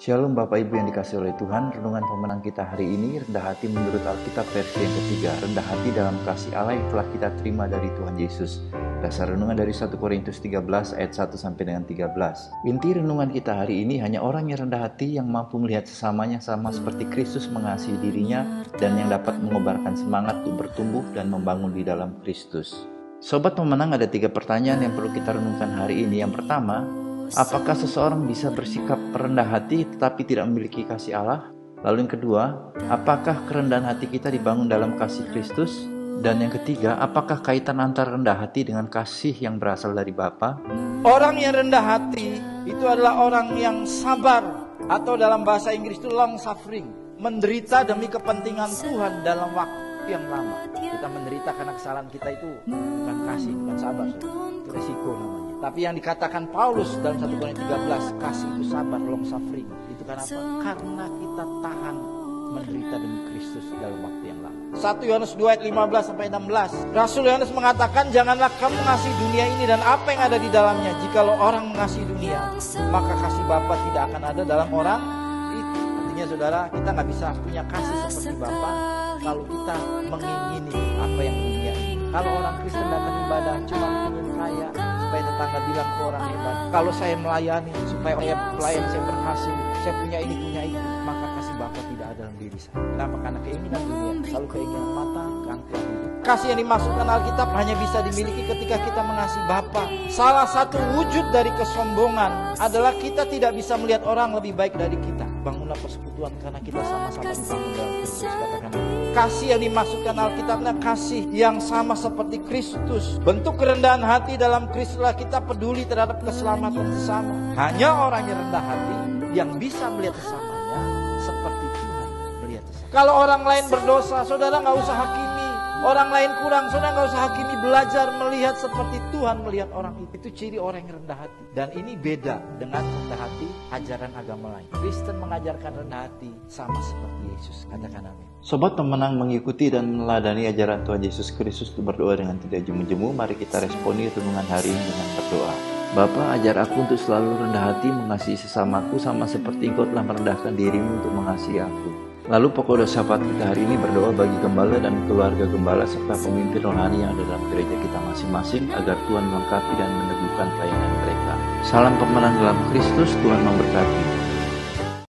Shalom Bapak Ibu yang dikasihi oleh Tuhan. Renungan pemenang kita hari ini, rendah hati menurut Alkitab versi yang ketiga. Rendah hati dalam kasih Allah yang telah kita terima dari Tuhan Yesus. Dasar renungan dari 1 Korintus 13 ayat 1 sampai dengan 13. Inti renungan kita hari ini hanya orang yang rendah hati yang mampu melihat sesamanya sama seperti Kristus mengasihi dirinya dan yang dapat mengobarkan semangat untuk bertumbuh dan membangun di dalam Kristus. Sobat pemenang, ada 3 pertanyaan yang perlu kita renungkan hari ini. Yang pertama, apakah seseorang bisa bersikap rendah hati tetapi tidak memiliki kasih Allah? Lalu yang kedua, apakah kerendahan hati kita dibangun dalam kasih Kristus? Dan yang ketiga, apakah kaitan antara rendah hati dengan kasih yang berasal dari Bapa? Orang yang rendah hati itu adalah orang yang sabar, atau dalam bahasa Inggris itu long suffering, menderita demi kepentingan Tuhan dalam waktu yang lama. Kita menderita karena kesalahan kita itu bukan kasih, bukan sabar, itu resiko namanya. Tapi yang dikatakan Paulus dalam 1 Korintus 13, kasih itu sabar, long suffering. Itu karena apa? Karena kita tahan menderita demi Kristus dalam waktu yang lama. 1 Yohanes 2 ayat 15 sampai 16. Rasul Yohanes mengatakan, janganlah kamu mengasihi dunia ini dan apa yang ada di dalamnya. Jikalau orang mengasihi dunia, maka kasih Bapa tidak akan ada dalam orang itu. Artinya saudara, kita gak bisa punya kasih seperti Bapa kalau kita mengingini apa yang dunia ini. Kalau orang Kristen datang ibadah cuma ingin kaya, supaya tetangga bilang ke orang hebat. Kalau saya melayani supaya pelayan saya berhasil, saya punya ini punya itu, maka kasih Bapa tidak ada dalam diri saya. Kenapa? Karena keinginan dunia, selalu keinginan mata, gangguan hidup. Kasih yang dimaksudkan Alkitab hanya bisa dimiliki ketika kita mengasihi Bapa. Salah satu wujud dari kesombongan adalah kita tidak bisa melihat orang lebih baik dari kita. Bangunlah persekutuan karena kita sama-sama dibangun dalam Kristus. Katakan kasih yang dimaksudkan Alkitabnya kasih yang sama seperti Kristus. Bentuk kerendahan hati dalam Kristuslah kita peduli terhadap keselamatan sesama. Hanya orang yang rendah hati yang bisa melihat sesamanya seperti Tuhan melihat sesama. Kalau orang lain berdosa, saudara gak usah hakimi. Orang lain kurang, saudara gak usah hakimi. Belajar melihat seperti Tuhan melihat orang itu. Itu ciri orang yang rendah hati. Dan ini beda dengan rendah hati ajaran agama lain. Kristen mengajarkan rendah hati sama seperti Yesus. Katakan amin. Sobat pemenang, mengikuti dan meneladani ajaran Tuhan Yesus Kristus untuk berdoa dengan tidak jemu-jemu. Mari kita responi renungan hari ini dengan berdoa. Bapa, ajar aku untuk selalu rendah hati mengasihi sesamaku sama seperti Engkau telah merendahkan dirimu untuk mengasihi aku. Lalu pokok doa syafaat kita hari ini berdoa bagi gembala dan keluarga gembala serta pemimpin rohani yang ada dalam gereja kita masing-masing agar Tuhan melengkapi dan meneguhkan pelayanan mereka. Salam pemenang dalam Kristus, Tuhan memberkati.